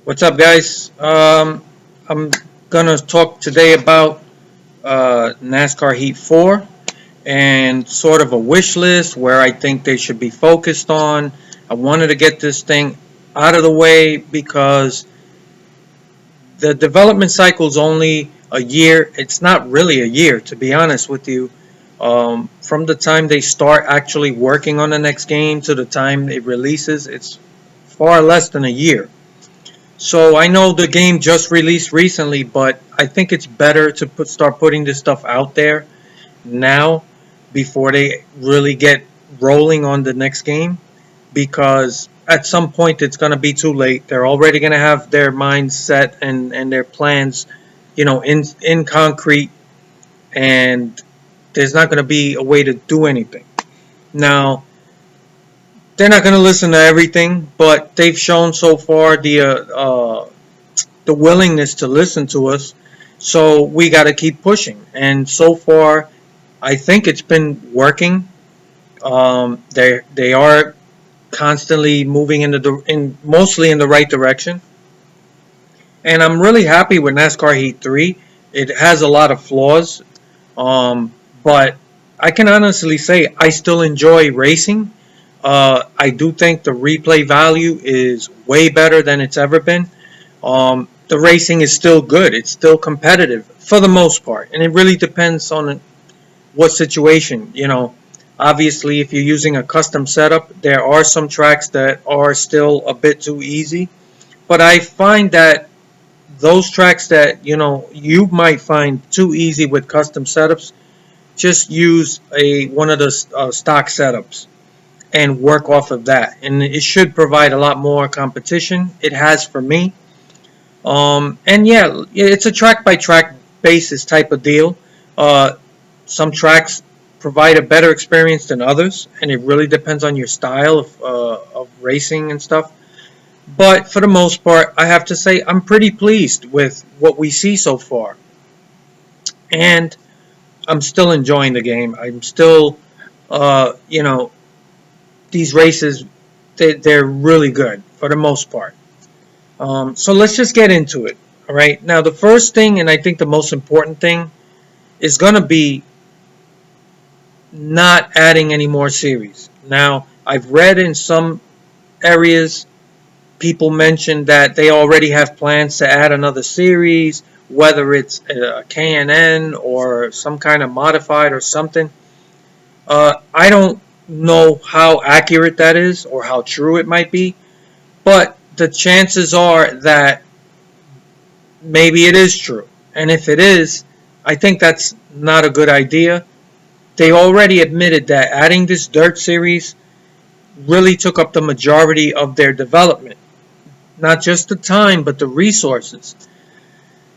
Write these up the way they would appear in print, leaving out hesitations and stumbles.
What's up, guys? I'm gonna talk today about NASCAR Heat 4 and sort of a wish list where I think they should be focused on. I wanted to get this thing out of the way because the development cycle is only a year. It's not really a year, to be honest with you. From the time they start actually working on the next game to the time it releases, it's far less than a year. So I know the game just released recently, but I think it's better to start putting this stuff out there now before they really get rolling on the next game, because at some point it's going to be too late. They're already going to have their minds set and their plans, in concrete, and there's not going to be a way to do anything. Now, they're not going to listen to everything, but they've shown so far the willingness to listen to us. So we got to keep pushing. And so far, I think it's been working. They are constantly moving in mostly in the right direction. And I'm really happy with NASCAR Heat 3. It has a lot of flaws, but I can honestly say I still enjoy racing. I do think the replay value is way better than it's ever been. The racing is still good. It's still competitive for the most part, and it really depends on what situation. Obviously, if you're using a custom setup, there are some tracks that are still a bit too easy. But I find that those tracks that you might find too easy with custom setups, just use a one of the stock setups and work off of that, and it should provide a lot more competition. It has for me. And yeah, it's a track by track basis type of deal. Uh, some tracks provide a better experience than others, and it really depends on your style of racing and stuff. But for the most part, I have to say I'm pretty pleased with what we see so far, and I'm still enjoying the game. I'm still, these races, they're really good for the most part. So let's just get into it. All right. Now, the first thing, and I think the most important thing, is going to be not adding any more series. Now, I've read in some areas people mention that they already have plans to add another series, whether it's a K&N or some kind of modified or something. I don't know how accurate that is or how true it might be, but the chances are that maybe it is true. And if it is, I think that's not a good idea. They already admitted that adding this Dirt series really took up the majority of their development. Not just the time, but the resources.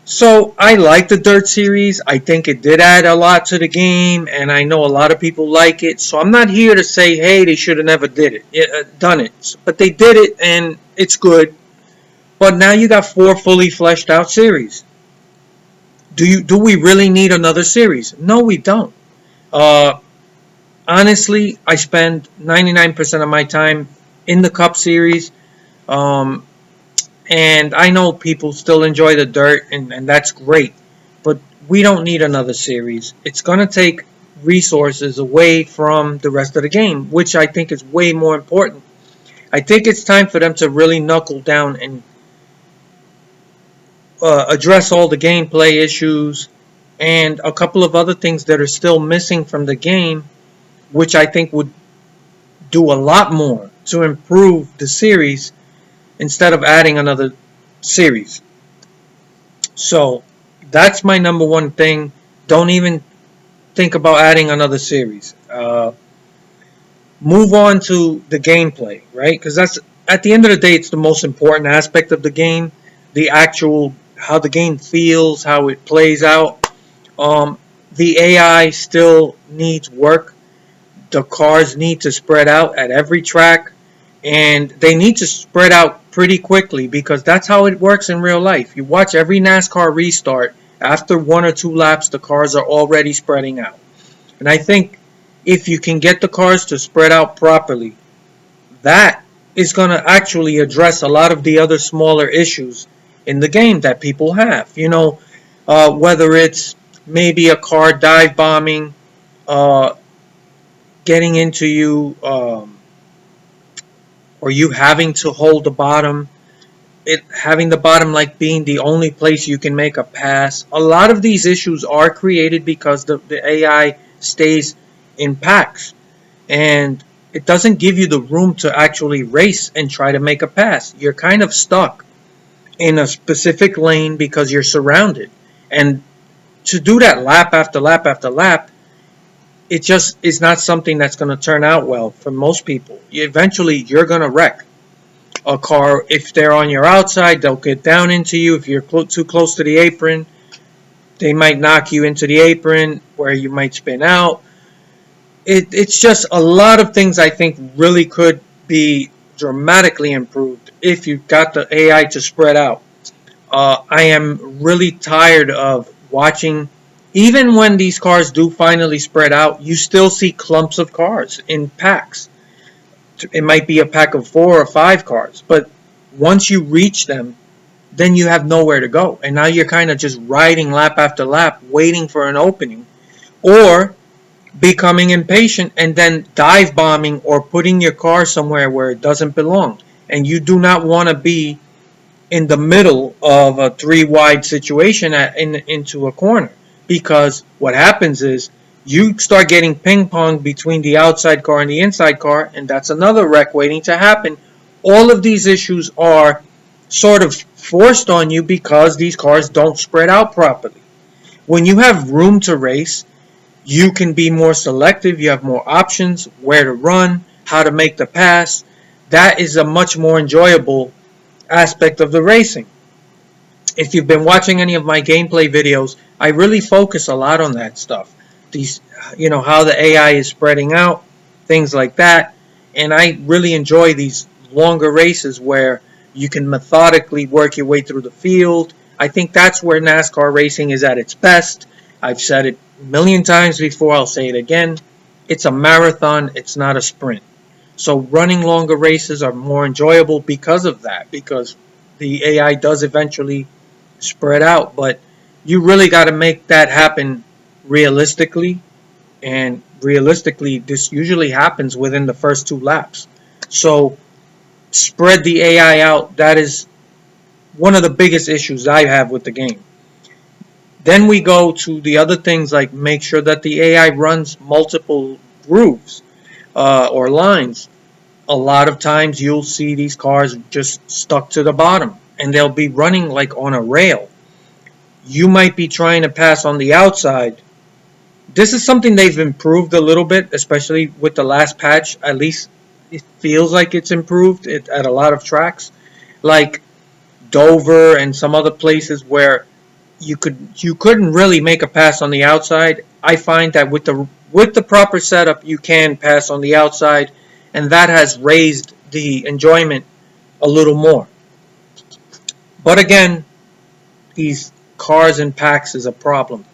So I like the Dirt series. I think it did add a lot to the game, and I know a lot of people like it. So I'm not here to say, hey, they should have never done it. But they did it, and it's good. But now you got 4 fully fleshed out series. Do we really need another series? No, we don't. Uh, Honestly, I spend 99% of my time in the Cup series. Um, and I know people still enjoy the dirt, and that's great. But we don't need another series. It's going to take resources away from the rest of the game, which I think is way more important. I think it's time for them to really knuckle down and address all the gameplay issues and a couple of other things that are still missing from the game, which I think would do a lot more to improve the series instead of adding another series. So that's my number one thing. Don't even think about adding another series. Move on to the gameplay, right? Because that's at the end of the day, it's the most important aspect of the game. The actual how the game feels, how it plays out. Um, the AI still needs work. The cars need to spread out at every track, and they need to spread out pretty quickly because that's how it works in real life. You watch every NASCAR restart, after 1 or 2 laps, the cars are already spreading out. And I think if you can get the cars to spread out properly, that is going to actually address a lot of the other smaller issues in the game that people have. Whether it's maybe a car dive bombing, uh, getting into you, or you having to hold the bottom, it having the bottom like being the only place you can make a pass. A lot of these issues are created because the AI stays in packs, and it doesn't give you the room to actually race and try to make a pass. You're kind of stuck in a specific lane because you're surrounded. And to do that lap after lap after lap, it just is not something that's going to turn out well for most people. Eventually, you're going to wreck a car. If they're on your outside, they'll get down into you. If you're too close to the apron, they might knock you into the apron where you might spin out. It's just a lot of things I think really could be dramatically improved if you got the AI to spread out. I am really tired of watching, even when these cars do finally spread out, you still see clumps of cars in packs. It might be a pack of 4 or 5 cars, but once you reach them, then you have nowhere to go. And now you're kind of just riding lap after lap, waiting for an opening, or becoming impatient and then dive bombing or putting your car somewhere where it doesn't belong. And you do not want to be in the middle of a 3 wide situation into a corner, because what happens is you start getting ping pong between the outside car and the inside car, and that's another wreck waiting to happen. All of these issues are sort of forced on you because these cars don't spread out properly. When you have room to race, you can be more selective. You have more options, where to run, how to make the pass. That is a much more enjoyable aspect of the racing. If you've been watching any of my gameplay videos, I really focus a lot on that stuff. These, how the AI is spreading out, things like that. And I really enjoy these longer races where you can methodically work your way through the field. I think that's where NASCAR racing is at its best. I've said it a million times before, I'll say it again. It's a marathon, it's not a sprint. So running longer races are more enjoyable because of that, because the AI does eventually spread out, but you really got to make that happen realistically, and realistically this usually happens within the first 2 laps. So spread the AI out. That is one of the biggest issues I have with the game. Then we go to the other things, like make sure that the AI runs multiple grooves or lines. A lot of times you'll see these cars just stuck to the bottom, and they'll be running like on a rail. You might be trying to pass on the outside. This is something they've improved a little bit, especially with the last patch. At least it feels like it's improved at a lot of tracks, like Dover and some other places where you couldn't really make a pass on the outside. I find that with the proper setup, you can pass on the outside, and that has raised the enjoyment a little more. But again, these cars and packs is a problem.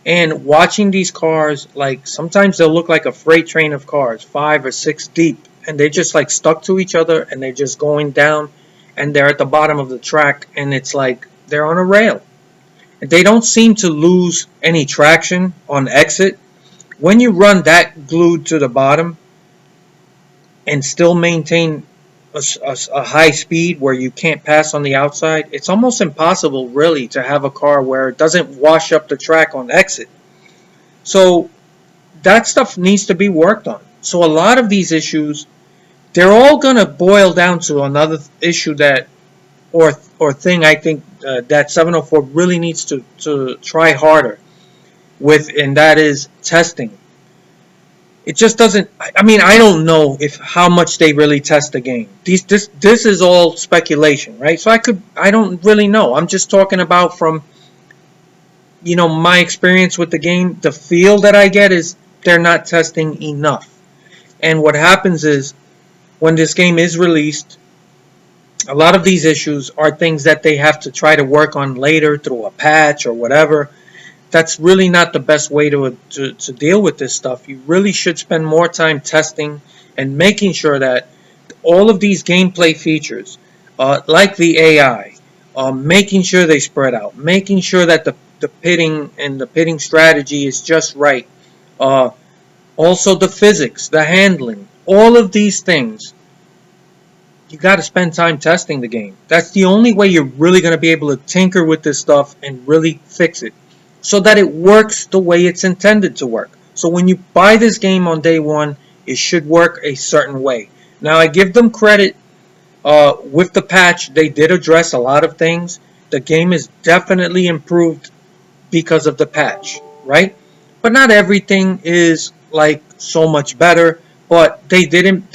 And watching these cars, like sometimes they'll look like a freight train of cars, 5 or 6 deep, and they're just like stuck to each other, and they're just going down, and they're at the bottom of the track, and it's like they're on a rail. They don't seem to lose any traction on exit. When you run that glued to the bottom and still maintain a high speed where you can't pass on the outside, it's almost impossible really to have a car where it doesn't wash up the track on exit. So that stuff needs to be worked on. So a lot of these issues, they're all going to boil down to another issue that or thing I think that 704 really needs to try harder with, and that is testing. It just doesn't. I mean, I don't know if how much they really test the game. This is all speculation, right? So I don't really know. I'm just talking about from my experience with the game. The feel that I get is they're not testing enough. And what happens is when this game is released, a lot of these issues are things that they have to try to work on later through a patch or whatever. That's really not the best way to deal with this stuff. You really should spend more time testing and making sure that all of these gameplay features, like the AI, making sure they spread out, making sure that the pitting and the pitting strategy is just right. Uh, Also, the physics, the handling, all of these things, you got to spend time testing the game. That's the only way you're really going to be able to tinker with this stuff and really fix it so that it works the way it's intended to work. So when you buy this game on day one, it should work a certain way. Now, I give them credit. With the patch, they did address a lot of things. The game is definitely improved because of the patch, right? But not everything is like so much better. But they didn't.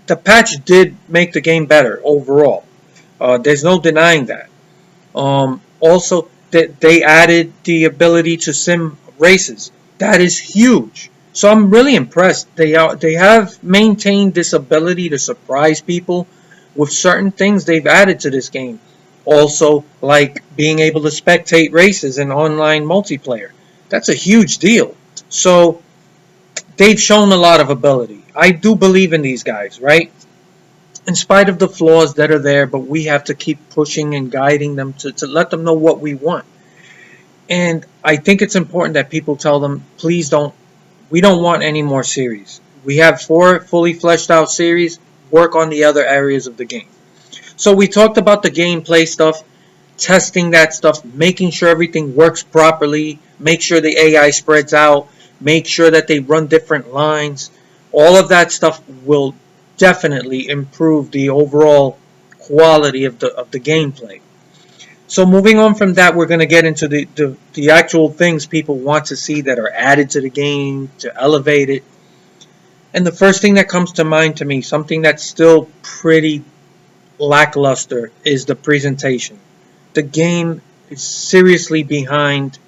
The patch did make the game better overall. There's no denying that. Also, they added the ability to sim races. That is huge. So I'm really impressed. They have maintained this ability to surprise people with certain things they've added to this game. Also, like being able to spectate races in online multiplayer. That's a huge deal. So they've shown a lot of ability. I do believe in these guys, right? In spite of the flaws that are there, but we have to keep pushing and guiding them to let them know what we want. And I think it's important that people tell them, please don't, we don't want any more series. We have 4 fully fleshed out series, work on the other areas of the game. So we talked about the gameplay stuff, testing that stuff, making sure everything works properly, make sure the AI spreads out, make sure that they run different lines. All of that stuff will definitely improve the overall quality of the gameplay. So moving on from that, we're going to get into the actual things people want to see that are added to the game to elevate it. And the first thing that comes to mind to me, something that's still pretty lackluster, is the presentation. The game is seriously behind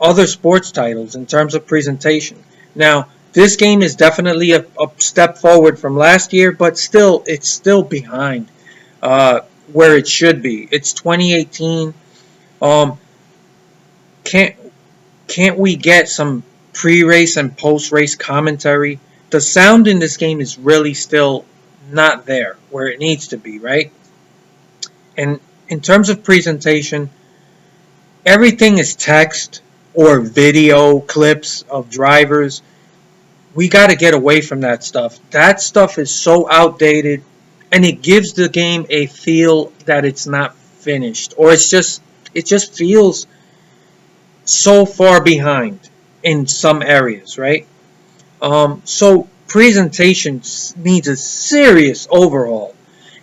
other sports titles in terms of presentation. Now, this game is definitely a step forward from last year, but still, it's still behind where it should be. It's 2018. Um, can't we get some pre-race and post-race commentary? The sound in this game is really still not there where it needs to be, right? And in terms of presentation, everything is text or video clips of drivers. We got to get away from that stuff. That stuff is so outdated, and it gives the game a feel that it's not finished, or it just feels so far behind in some areas, right? So presentation needs a serious overhaul,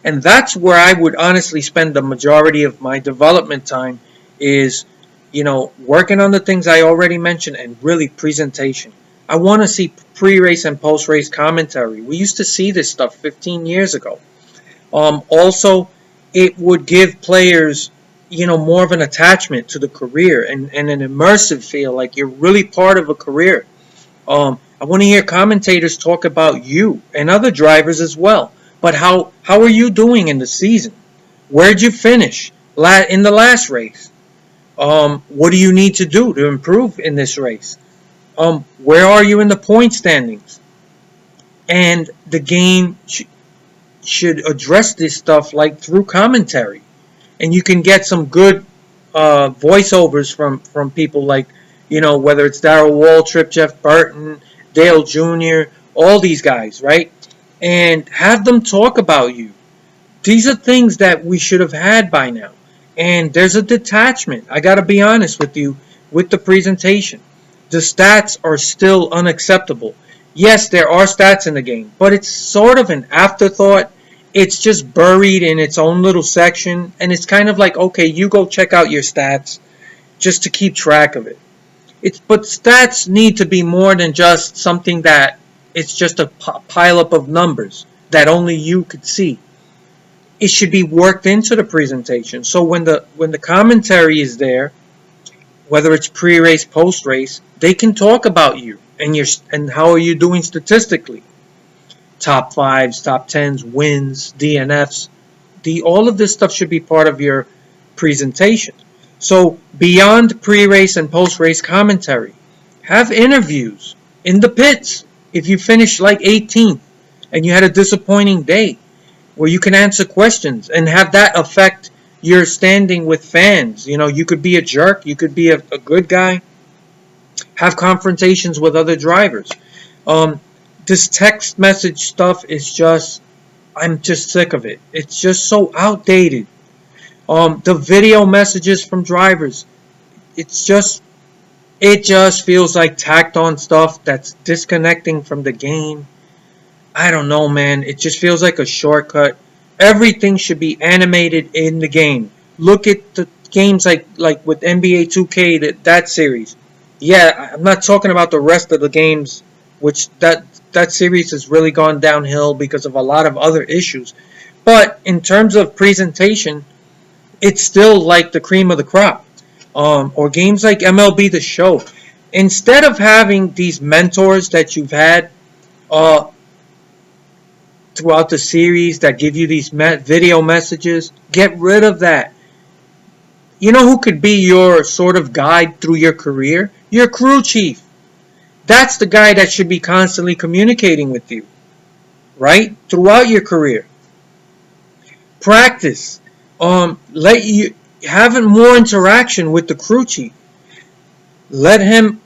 and that's where I would honestly spend the majority of my development time is, working on the things I already mentioned and really presentation. I want to see pre-race and post-race commentary. We used to see this stuff 15 years ago. Also, it would give players, more of an attachment to the career and an immersive feel, like you're really part of a career. I want to hear commentators talk about you and other drivers as well. But how are you doing in the season? Where'd you finish in the last race? What do you need to do to improve in this race? Where are you in the point standings? And the game should address this stuff like through commentary, and you can get some good voiceovers from people like, whether it's Darrell Waltrip, Jeff Burton, Dale Jr., all these guys, right? And have them talk about you. These are things that we should have had by now. And there's a detachment, I got to be honest with you, with the presentation. The stats are still unacceptable. Yes, there are stats in the game, but it's sort of an afterthought. It's just buried in its own little section, and it's kind of like, okay, you go check out your stats just to keep track of it. But stats need to be more than just something that it's just a pileup of numbers that only you could see. It should be worked into the presentation. So when the commentary is there, whether it's pre-race, post-race, they can talk about you and how are you doing statistically. Top 5s, top 10s, wins, DNFs. All of this stuff should be part of your presentation. So beyond pre-race and post-race commentary, have interviews in the pits. If you finish like 18th and you had a disappointing day, where you can answer questions and have that affect your standing with fans. You could be a jerk, you could be a good guy, have confrontations with other drivers. Um, this text message stuff is just, I'm just sick of it. It's just so outdated. The video messages from drivers, it's just, it just feels like tacked on stuff that's disconnecting from the game. I don't know, man. It just feels like a shortcut. Everything should be animated in the game. Look at the games like with NBA 2K, that series. Yeah, I'm not talking about the rest of the games, which that series has really gone downhill because of a lot of other issues. But in terms of presentation, it's still like the cream of the crop. Or games like MLB The Show. Instead of having these mentors that you've had uh, throughout the series that give you these video messages, get rid of that. You know who could be your sort of guide through your career? Your crew chief. That's the guy that should be constantly communicating with you, right? Throughout your career. Practice. Let you have more interaction with the crew chief. Let him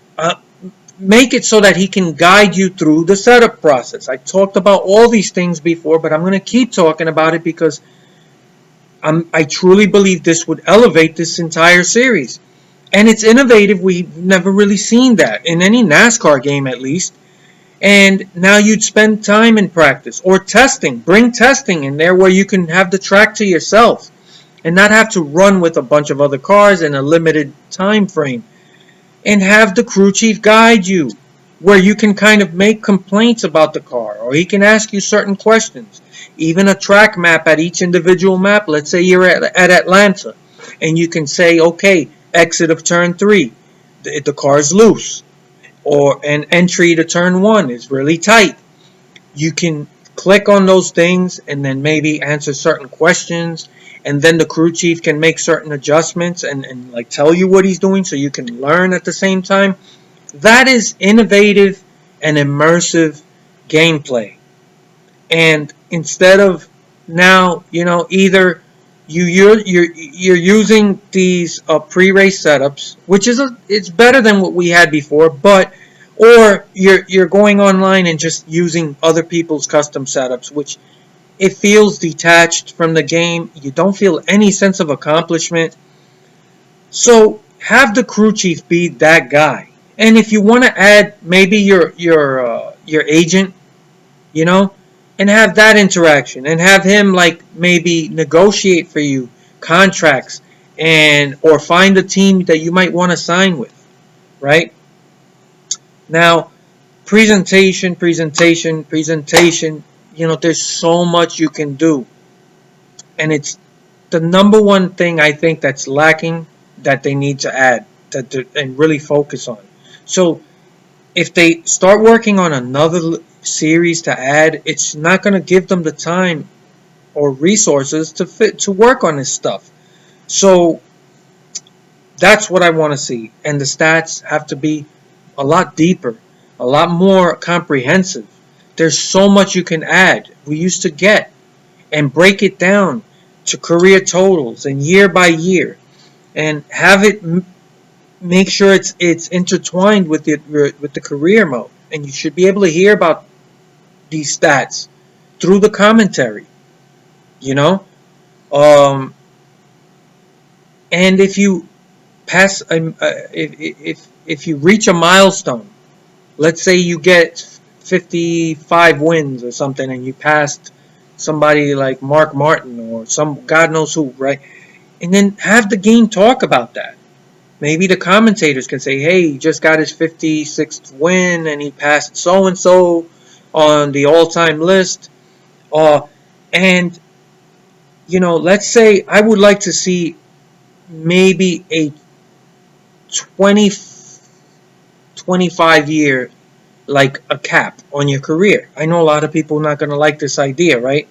make it so that he can guide you through the setup process. I talked about all these things before, but I'm going to keep talking about it because I truly believe this would elevate this entire series. And it's innovative. We've never really seen that in any NASCAR game, at least. And now you'd spend time in practice or testing. Bring testing in there where you can have the track to yourself and not have to run with a bunch of other cars in a limited time frame. And have the crew chief guide you where you can kind of make complaints about the car, or he can ask you certain questions. Even a track map at each individual map. Let's say you're at Atlanta and you can say, okay, exit of turn 3, the car's loose, or an entry to turn 1 is really tight. You can click on those things and then maybe answer certain questions, and then the crew chief can make certain adjustments and like tell you what he's doing so you can learn at the same time. That is innovative and immersive gameplay. And instead of now, either you're using these pre-race setups, which it's better than what we had before, but or you're going online and just using other people's custom setups, which it feels detached from the game. You don't feel any sense of accomplishment. So have the crew chief be that guy. And if you want to add maybe your agent, you know, and have that interaction and have him like maybe negotiate for you contracts and or find a team that you might want to sign with, right? Now, presentation. There's so much you can do. And it's the number one thing I think that's lacking that they need to add and really focus on. So if they start working on another series to add, it's not going to give them the time or resources to work on this stuff. So that's what I want to see. And the stats have to be a lot deeper, a lot more comprehensive. There's so much you can add. We used to get and break it down to career totals and year by year, and have it make sure it's intertwined with the career mode, and you should be able to hear about these stats through the commentary. You know, um, and if you pass, if you reach a milestone, let's say you get 55 wins or something, and you passed somebody like Mark Martin or some God knows who, right? And then have the game talk about that. Maybe the commentators can say, hey, he just got his 56th win and he passed so-and-so on the all-time list. And, let's say I would like to see maybe a 25 year, like a cap on your career. I know a lot of people are not going to like this idea, right?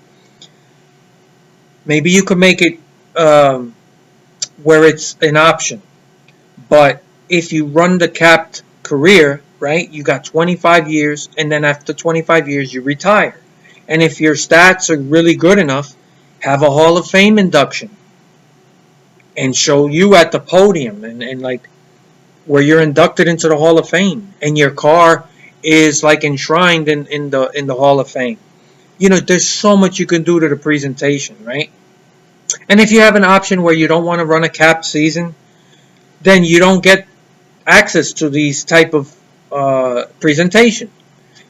Maybe you could make it where it's an option. But if you run the capped career, right, you got 25 years, and then after 25 years, you retire. And if your stats are really good enough, have a Hall of Fame induction and show you at the podium and like where you're inducted into the Hall of Fame and your car is like enshrined in the Hall of Fame. There's so much you can do to the presentation, right? And if you have an option where you don't want to run a capped season, then you don't get access to these type of presentation.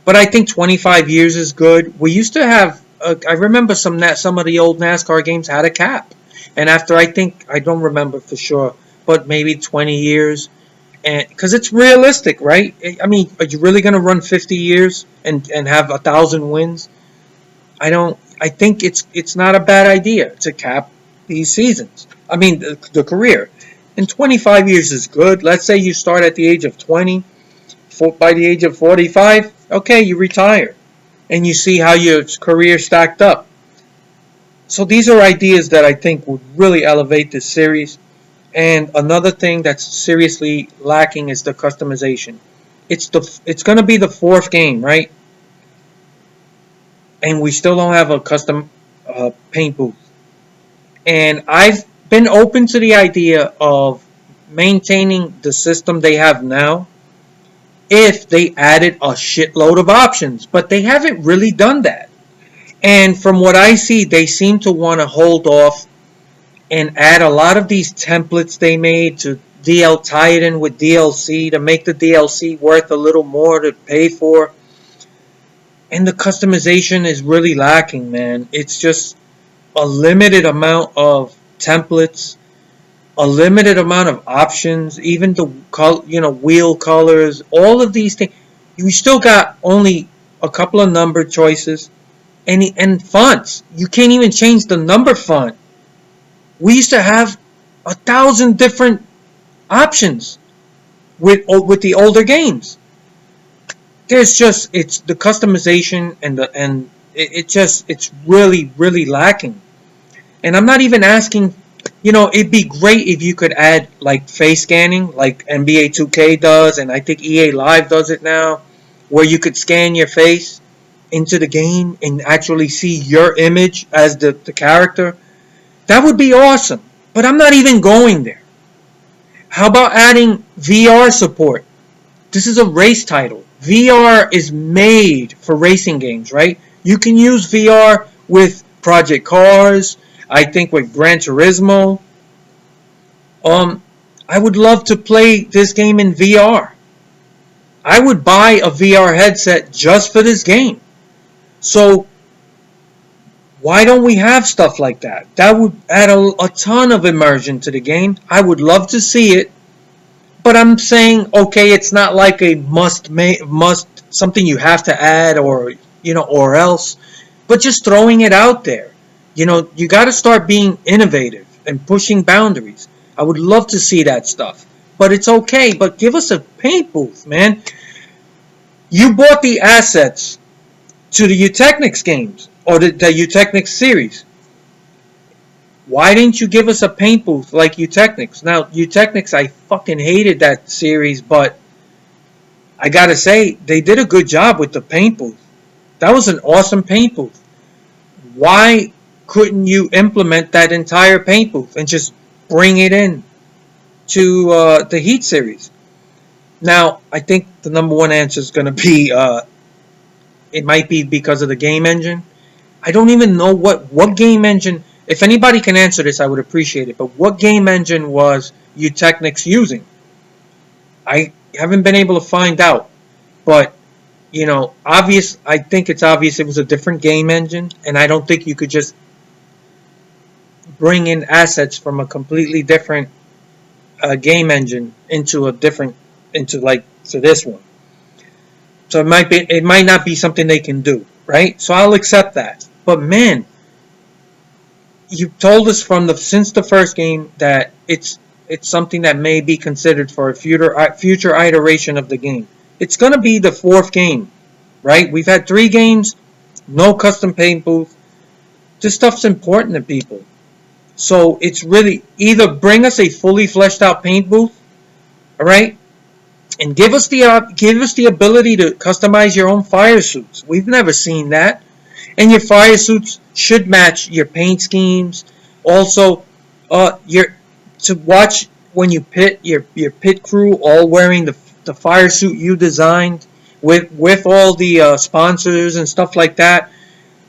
But I think 25 years is good. We used to have, I remember some of the old NASCAR games had a cap. And after, I don't remember for sure, but maybe 20 years. And because it's realistic, right? I mean, are you really going to run 50 years and have 1,000 wins? I think it's not a bad idea to cap these seasons. I mean, the career. And 25 years is good. Let's say you start at the age of 20. By the age of 45, okay, you retire. And you see how your career stacked up. So these are ideas that I think would really elevate this series. And another thing that's seriously lacking is the customization. It's going to be the fourth game, right? And we still don't have a custom paint booth. And I've been open to the idea of maintaining the system they have now if they added a shitload of options. But they haven't really done that. And from what I see, they seem to want to hold off and add a lot of these templates they made to tie it in with DLC to make the DLC worth a little more to pay for. And the customization is really lacking, man. It's just a limited amount of templates, a limited amount of options, even the wheel colors, all of these things. You still got only a couple of number choices and fonts. You can't even change the number font. We used to have 1,000 different options with the older games. It's the customization and it's really lacking. And I'm not even asking, it'd be great if you could add like face scanning like NBA 2K does, and I think EA Live does it now, where you could scan your face into the game and actually see your image as the character. That would be awesome. But I'm not even going there. How about adding VR support? This is a race title. VR is made for racing games, right? You can use VR with Project Cars, I think with Gran Turismo. I would love to play this game in VR. I would buy a VR headset just for this game. So why don't we have stuff like that? That would add a ton of immersion to the game. I would love to see it. But I'm saying, okay, it's not like a must something you have to add or else. But just throwing it out there. You got to start being innovative and pushing boundaries. I would love to see that stuff. But it's okay. But give us a paint booth, man. You bought the assets to the Eutechnyx games or the Eutechnyx series. Why didn't you give us a paint booth like Eutechnyx? Now, Eutechnyx, I fucking hated that series, but I gotta say, they did a good job with the paint booth. That was an awesome paint booth. Why couldn't you implement that entire paint booth and just bring it in to the Heat series? Now, I think the number one answer is going to be, it might be because of the game engine. I don't even know what game engine. If anybody can answer this, I would appreciate it. But what game engine was Eutechnyx using? I haven't been able to find out. But, I think it's obvious it was a different game engine. And I don't think you could just bring in assets from a completely different game engine into this one. So it might not be something they can do, right? So I'll accept that. But man, you told us since the first game that it's something that may be considered for a future iteration of the game. It's going to be the fourth game, right? We've had 3 games, no custom paint booth. This stuff's important to people. So it's really either bring us a fully fleshed out paint booth, all right, and give us the ability to customize your own fire suits. We've never seen that. And your fire suits should match your paint schemes. Also, your to watch when you pit your pit crew all wearing the fire suit you designed with all the sponsors and stuff like that.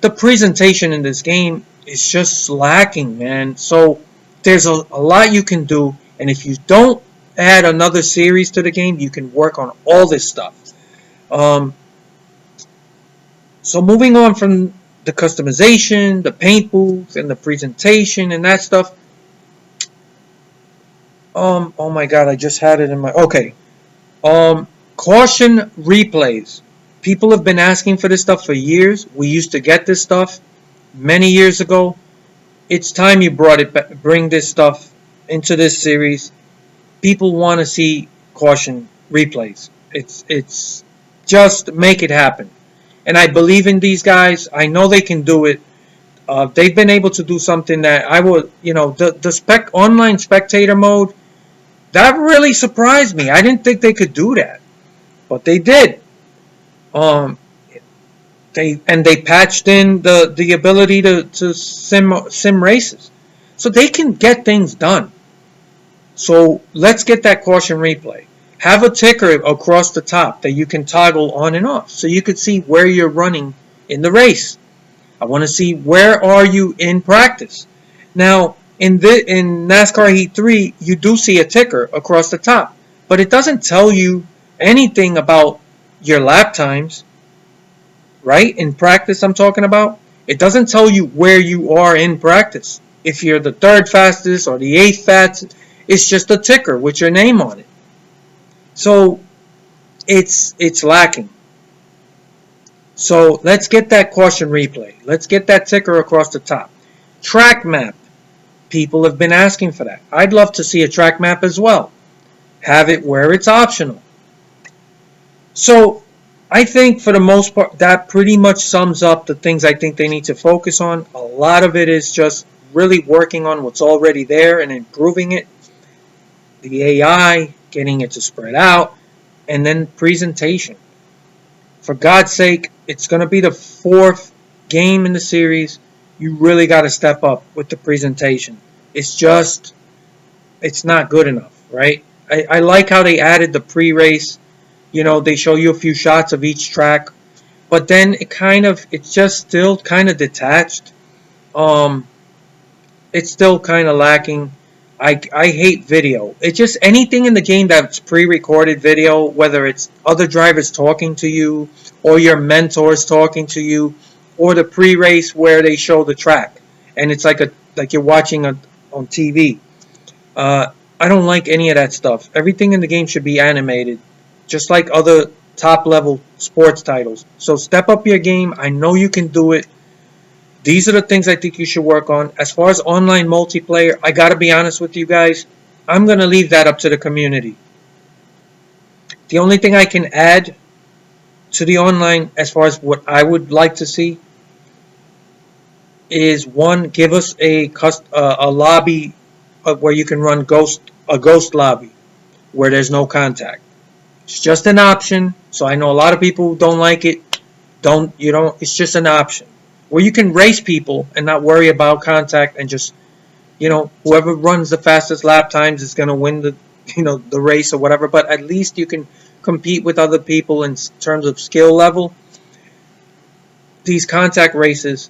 The presentation in this game is just lacking, man. So there's a lot you can do, and if you don't add another series to the game, you can work on all this stuff. Um, so moving on from the customization, the paint booth, and the presentation and that stuff. Oh my God, I just had it in my. Okay. Caution replays. People have been asking for this stuff for years. We used to get this stuff many years ago. It's time you brought it back, bring this stuff into this series. People want to see caution replays. It's just make it happen. And I believe in these guys. I know they can do it. They've been able to do something that I would, the online spectator mode, that really surprised me. I didn't think they could do that, but they did. Um, they patched in the ability to sim races, so they can get things done. So let's get that caution replay. Have a ticker across the top that you can toggle on and off, so you could see where you're running in the race. I want to see where are you in practice. Now, in NASCAR Heat 3, you do see a ticker across the top, but it doesn't tell you anything about your lap times, right? In practice, I'm talking about. It doesn't tell you where you are in practice. If you're the third fastest or the eighth fastest, it's just a ticker with your name on it. So it's lacking. So let's get that caution replay. Let's get that ticker across the top. Track map. People have been asking for that. I'd love to see a track map as well. Have it where it's optional. So I think for the most part, that pretty much sums up the things I think they need to focus on. A lot of it is just really working on what's already there and improving it. The AI, getting it to spread out, and then presentation. For God's sake, it's going to be the fourth game in the series. You really got to step up with the presentation. It's not good enough, right? I like how they added the pre-race. They show you a few shots of each track, but then it's just still kind of detached. It's still kind of lacking. I hate video. It's just anything in the game that's pre-recorded video, whether it's other drivers talking to you or your mentors talking to you, or the pre-race where they show the track and it's like you're watching on TV. I don't like any of that stuff. Everything in the game should be animated, just like other top-level sports titles. So step up your game. I know you can do it. These are the things I think you should work on. As far as online multiplayer, I got to be honest with you guys. I'm going to leave that up to the community. The only thing I can add to the online, as far as what I would like to see, is one, give us a lobby where you can run a ghost lobby where there's no contact. It's just an option. So I know a lot of people who don't like it. It's just an option where you can race people and not worry about contact, and just, whoever runs the fastest lap times is going to win the race or whatever. But at least you can compete with other people in terms of skill level. These contact races,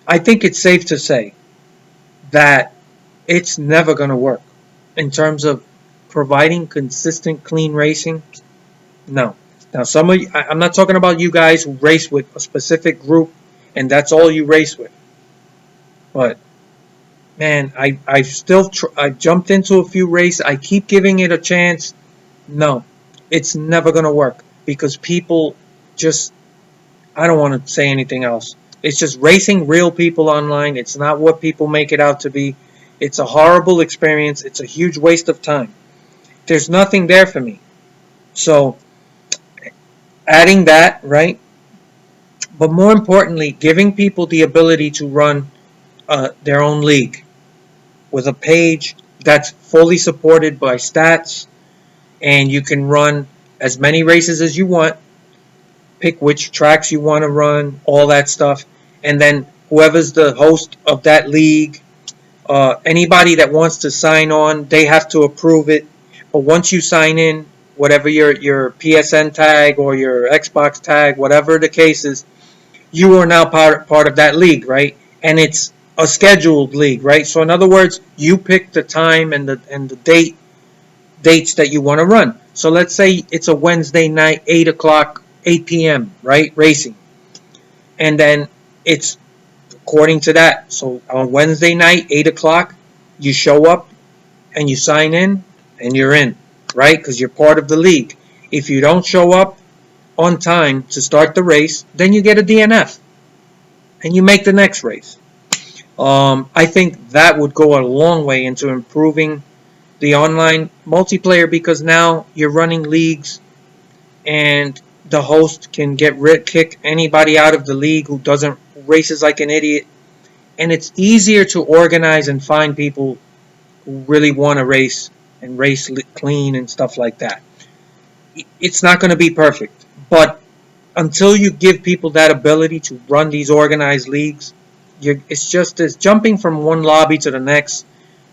I think it's safe to say that it's never going to work in terms of providing consistent, clean racing. No. Now, some of you, I'm not talking about you guys who race with a specific group and that's all you race with. But man, I jumped into a few races. I keep giving it a chance. No, it's never gonna work because people just. I don't want to say anything else. It's just racing real people online. It's not what people make it out to be. It's a horrible experience. It's a huge waste of time. There's nothing there for me. So, adding that, right? But more importantly, giving people the ability to run their own league with a page that's fully supported by stats, and you can run as many races as you want, pick which tracks you want to run, all that stuff, and then whoever's the host of that league, anybody that wants to sign on, they have to approve it. But once you sign in, whatever your PSN tag or your Xbox tag, whatever the case is, you are now part of that league, right? And it's a scheduled league, right? So in other words, you pick the time and the dates that you want to run. So let's say it's a Wednesday night, 8 o'clock, 8 p.m., right? Racing. And then it's according to that. So on Wednesday night, 8 o'clock, you show up and you sign in and you're in, right? Because you're part of the league. If you don't show up on time to start the race, then you get a DNF and you make the next race. I think that would go a long way into improving the online multiplayer, because now you're running leagues and the host can kick anybody out of the league who doesn't races like an idiot, and it's easier to organize and find people who really want to race and race clean and stuff like that. It's not going to be perfect, but until you give people that ability to run these organized leagues, it's just this jumping from one lobby to the next.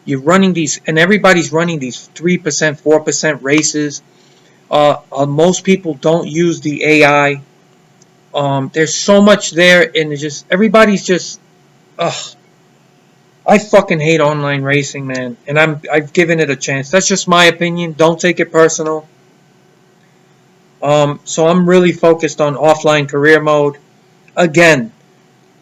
You're running these, and everybody's running these 3%, 4% races. Most people don't use the AI. There's so much there, and it's just everybody's just. Ugh, I fucking hate online racing, man, and I've given it a chance. That's just my opinion. Don't take it personal. So I'm really focused on offline career mode. Again,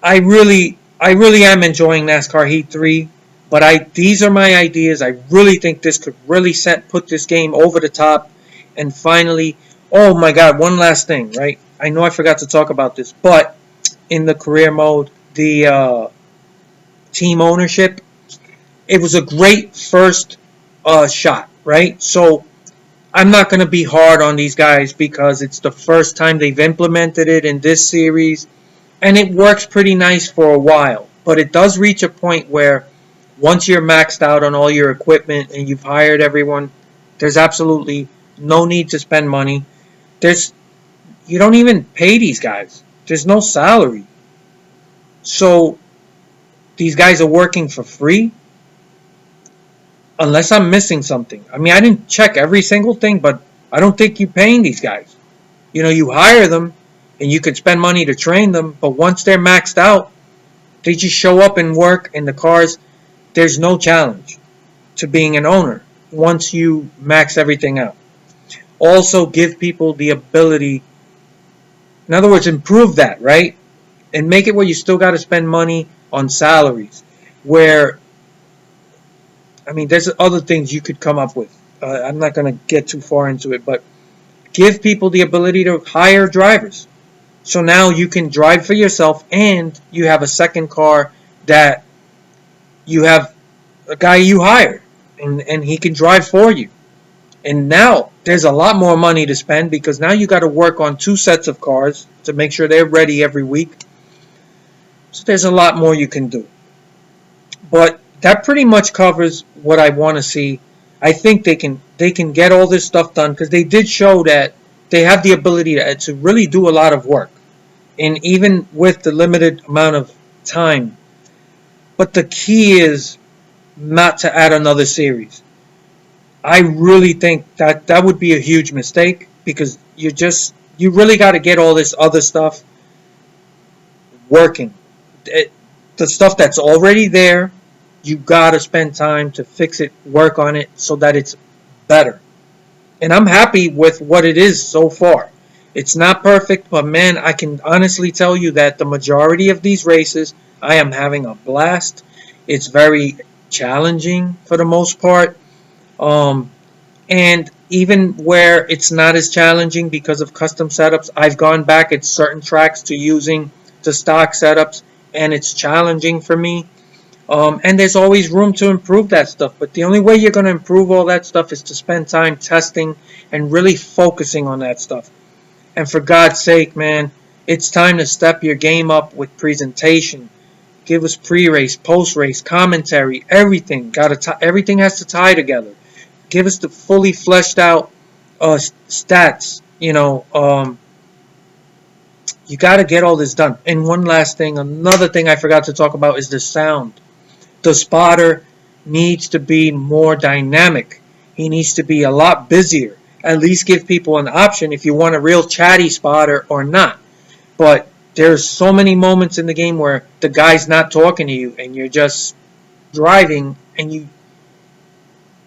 I really am enjoying NASCAR Heat 3, but these are my ideas. I really think this could really put this game over the top, and finally, oh my God, one last thing, right? I know I forgot to talk about this, but in the career mode, the team ownership, it was a great first shot, right? So I'm not going to be hard on these guys because it's the first time they've implemented it in this series, and it works pretty nice for a while. But it does reach a point where once you're maxed out on all your equipment and you've hired everyone, there's absolutely no need to spend money. There's You don't even pay these guys. There's no salary. So these guys are working for free unless I'm missing something. I mean, I didn't check every single thing, but I don't think you're paying these guys. You hire them and you could spend money to train them, but once they're maxed out, they just show up and work in the cars. There's no challenge to being an owner once you max everything out. Also, give people the ability, in other words, improve that, right? And make it where you still got to spend money on salaries. Where, I mean, there's other things you could come up with. I'm not going to get too far into it, but give people the ability to hire drivers. So now you can drive for yourself and you have a second car that you have a guy you hire and he can drive for you. And now there's a lot more money to spend because now you got to work on two sets of cars to make sure they're ready every week. So there's a lot more you can do. But that pretty much covers what I want to see. I think they can get all this stuff done because they did show that they have the ability to really do a lot of work. And even with the limited amount of time. But the key is not to add another series. I really think that would be a huge mistake because you really got to get all this other stuff working. The stuff that's already there, you got to spend time to fix it, work on it so that it's better. And I'm happy with what it is so far. It's not perfect, but man, I can honestly tell you that the majority of these races, I am having a blast. It's very challenging for the most part. And even where it's not as challenging because of custom setups, I've gone back at certain tracks to using the stock setups, and it's challenging for me. And there's always room to improve that stuff. But the only way you're going to improve all that stuff is to spend time testing and really focusing on that stuff. And for God's sake, man, it's time to step your game up with presentation. Give us pre-race, post-race, commentary, everything. Everything has to tie together. Give us the fully fleshed out stats. You got to get all this done. And one last thing, another thing I forgot to talk about is the sound. The spotter needs to be more dynamic. He needs to be a lot busier. At least give people an option if you want a real chatty spotter or not. But there's so many moments in the game where the guy's not talking to you and you're just driving and you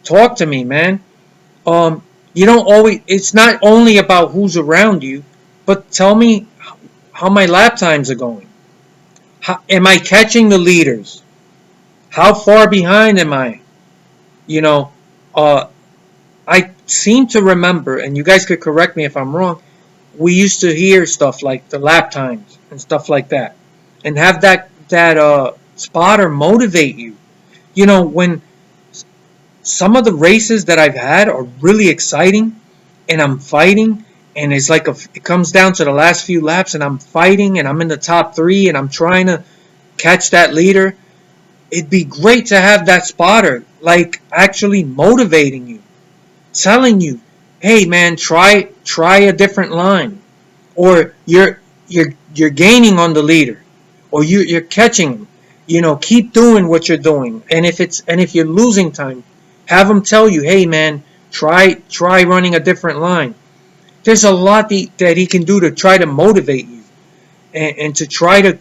talk to me, man. You don't always. It's not only about who's around you, but tell me how my lap times are going. Am I catching the leaders? How far behind am I? You know, uh, I seem to remember, and you guys could correct me if I'm wrong. We used to hear stuff like the lap times and stuff like that, and have that spotter motivate you. When some of the races that I've had are really exciting, and I'm fighting, and it's like it comes down to the last few laps, and I'm fighting, and I'm in the top three, and I'm trying to catch that leader. It'd be great to have that spotter, like actually motivating you, telling you, "Hey, man, try a different line," or you're gaining on the leader, or you're catching him. Keep doing what you're doing, and if you're losing time, have him tell you, "Hey, man, try running a different line." There's a lot that he can do to try to motivate you and to try to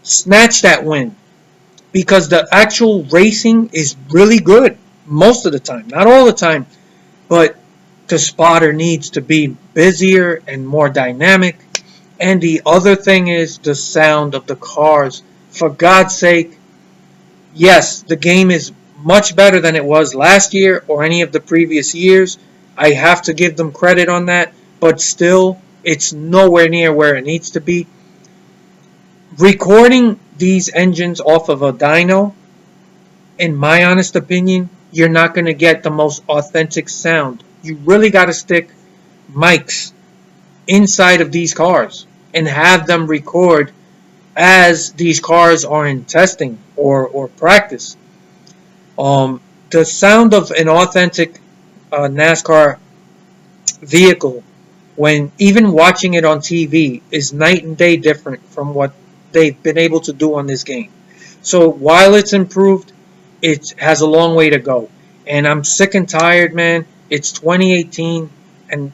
snatch that win, because the actual racing is really good most of the time, not all the time, but the spotter needs to be busier and more dynamic. And the other thing is the sound of the cars. For God's sake, yes, the game is much better than it was last year or any of the previous years. I have to give them credit on that, but still, it's nowhere near where it needs to be. Recording these engines off of a dyno, in my honest opinion, you're not going to get the most authentic sound. You really got to stick mics inside of these cars and have them record as these cars are in testing or practice. The sound of an authentic NASCAR vehicle, when even watching it on TV, is night and day different from what they've been able to do on this game. So while it's improved, it has a long way to go. And I'm sick and tired, man. It's 2018, and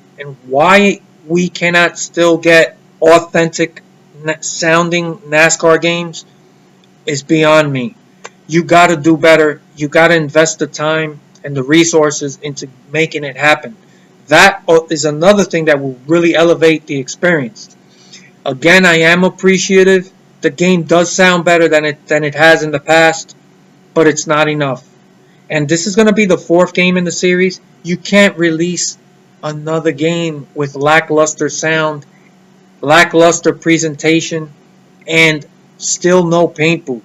why we cannot still get authentic sounding NASCAR games is beyond me. You got to do better. You got to invest the time and the resources into making it happen. That is another thing that will really elevate the experience. Again, I am appreciative. The game does sound better than it has in the past, but it's not enough. And this is going to be the fourth game in the series. You can't release another game with lackluster sound, lackluster presentation, and still no paint booth.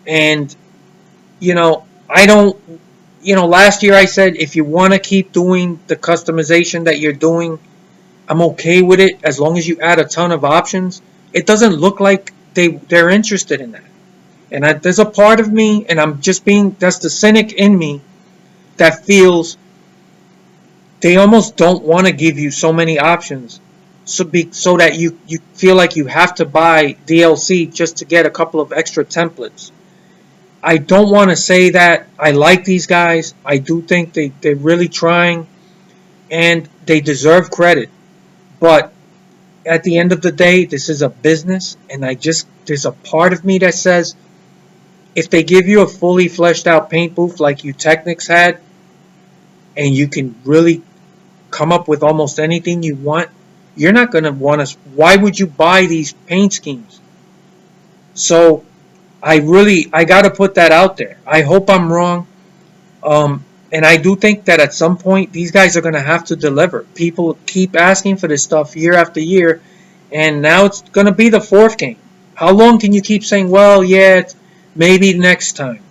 And, I don't, last year I said if you want to keep doing the customization that you're doing, I'm okay with it as long as you add a ton of options. It doesn't look like they're interested in that. And there's a part of me, and that's the cynic in me, that feels they almost don't want to give you so many options, so that you feel like you have to buy DLC just to get a couple of extra templates. I don't want to say that. I like these guys. I do think they're really trying, and they deserve credit. But at the end of the day, this is a business, and there's a part of me that says, if they give you a fully fleshed out paint booth like you Technics had, and you can really come up with almost anything you want, you're not going to want to. Why would you buy these paint schemes? So I got to put that out there. I hope I'm wrong. And I do think that at some point these guys are going to have to deliver. People keep asking for this stuff year after year, and now it's going to be the fourth game. How long can you keep saying, well, yeah, maybe next time?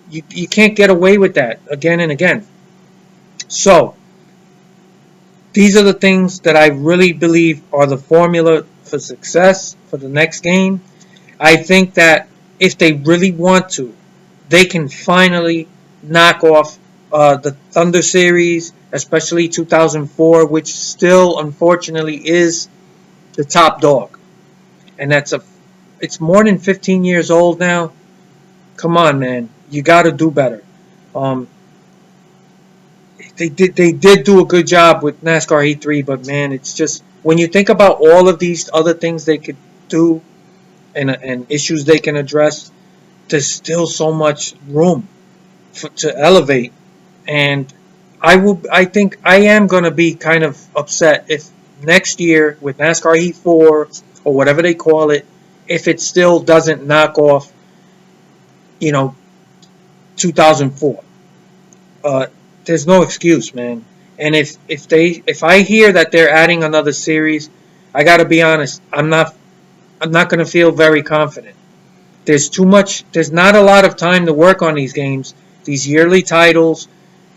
You can't get away with that again and again. So these are the things that I really believe are the formula for success for the next game. I think that if they really want to, they can finally knock off the Thunder Series, especially 2004, which still, unfortunately, is the top dog, and it's more than 15 years old now. Come on, man, you got to do better. Um, they did do a good job with NASCAR Heat 3, but man, it's just when you think about all of these other things they could do and issues they can address, there's still so much room to elevate. And I think I am going to be kind of upset if next year with NASCAR Heat 4 or whatever they call it, if it still doesn't knock off, you know, 2004. Uh, there's no excuse, man. And if I hear that they're adding another series, I got to be honest, I'm not going to feel very confident. There's too much. There's not a lot of time to work on these games. These yearly titles,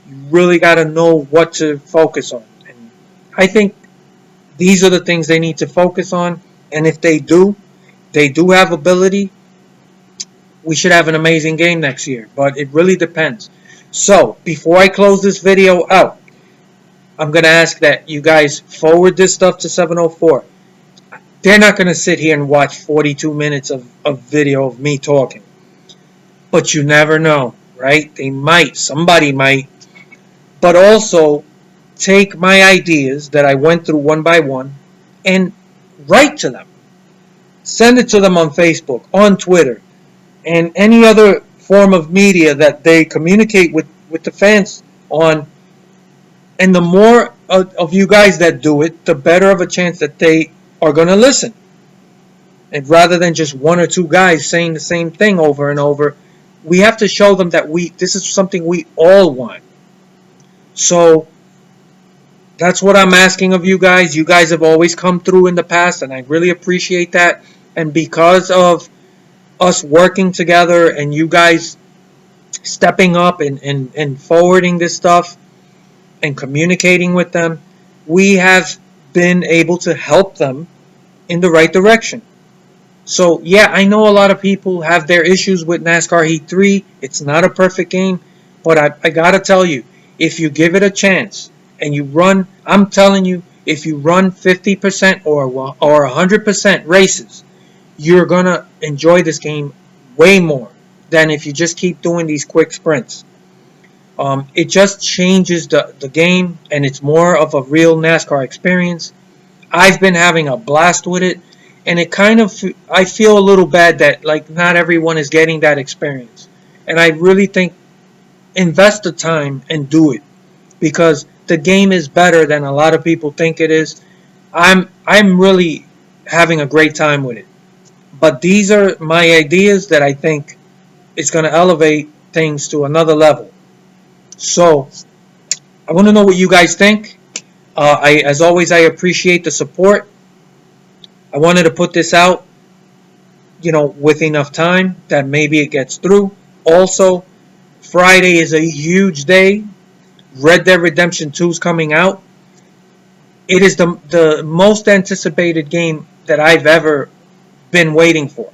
you really got to know what to focus on. And I think these are the things they need to focus on. And if they do have ability, we should have an amazing game next year. But it really depends. So before I close this video out, I'm going to ask that you guys forward this stuff to 704. They're not going to sit here and watch 42 minutes of video of me talking. But you never know, right? They might. Somebody might. But also, take my ideas that I went through one by one and write to them. Send it to them on Facebook, on Twitter, and any other form of media that they communicate with the fans on. And the more of you guys that do it, the better of a chance that they are going to listen. And rather than just one or two guys saying the same thing over and over, we have to show them that this is something we all want. So that's what I'm asking of you guys. You guys have always come through in the past, and I really appreciate that. And because of us working together and you guys stepping up and forwarding this stuff and communicating with them, we have been able to help them in the right direction. So, yeah, I know a lot of people have their issues with NASCAR Heat 3. It's not a perfect game, but I got to tell you, if you give it a chance and you run, I'm telling you, if you run 50% or 100% races, you're going to enjoy this game way more than if you just keep doing these quick sprints. It just changes the game, and it's more of a real NASCAR experience. I've been having a blast with it, and I feel a little bad that like not everyone is getting that experience. And I really think invest the time and do it, because the game is better than a lot of people think it is. I'm really having a great time with it. But these are my ideas that I think is going to elevate things to another level. So I want to know what you guys think. As always, I appreciate the support. I wanted to put this out, with enough time that maybe it gets through. Also, Friday is a huge day. Red Dead Redemption 2 is coming out. It is the most anticipated game that I've ever been waiting for.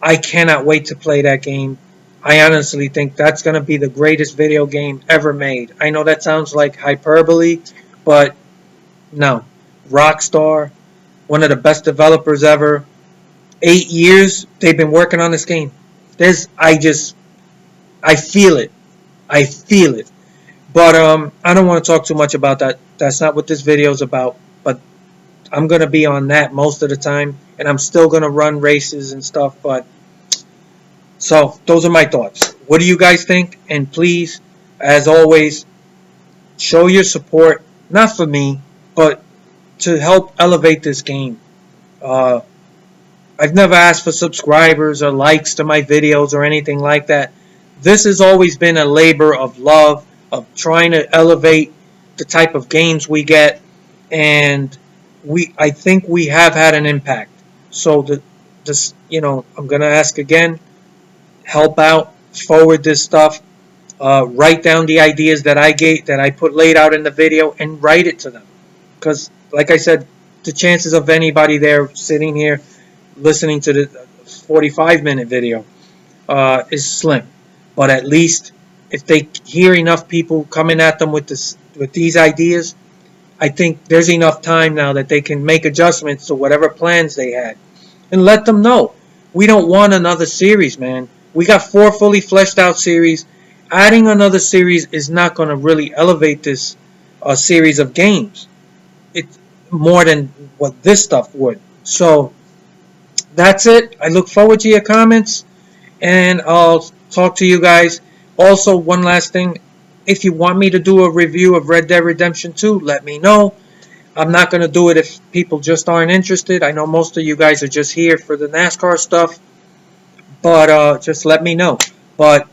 I cannot wait to play that game. I honestly think that's going to be the greatest video game ever made. I know that sounds like hyperbole, but no. Rockstar, one of the best developers ever. 8 years they've been working on this game. I feel it. I feel it. But I don't want to talk too much about that. That's not what this video is about. But I'm going to be on that most of the time. And I'm still going to run races and stuff. So those are my thoughts. What do you guys think? And please, as always, show your support. Not for me, but to help elevate this game. I've never asked for subscribers or likes to my videos or anything like that. This has always been a labor of love, of trying to elevate the type of games we get, and I think we have had an impact. So I'm gonna ask again, help out, forward this stuff, write down the ideas that I put laid out in the video, and write it to them. Because, like I said, the chances of anybody there sitting here listening to the 45-minute video is slim. But at least if they hear enough people coming at them with these ideas, I think there's enough time now that they can make adjustments to whatever plans they had and let them know we don't want another series, man. We got 4 fully fleshed out series. Adding another series is not going to really elevate this series of games. It's more than what this stuff would. So that's it. I look forward to your comments, and I'll talk to you guys. Also, one last thing. If you want me to do a review of Red Dead Redemption 2, let me know. I'm not going to do it if people just aren't interested. I know most of you guys are just here for the NASCAR stuff, but just let me know. But,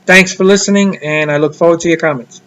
thanks for listening, and I look forward to your comments.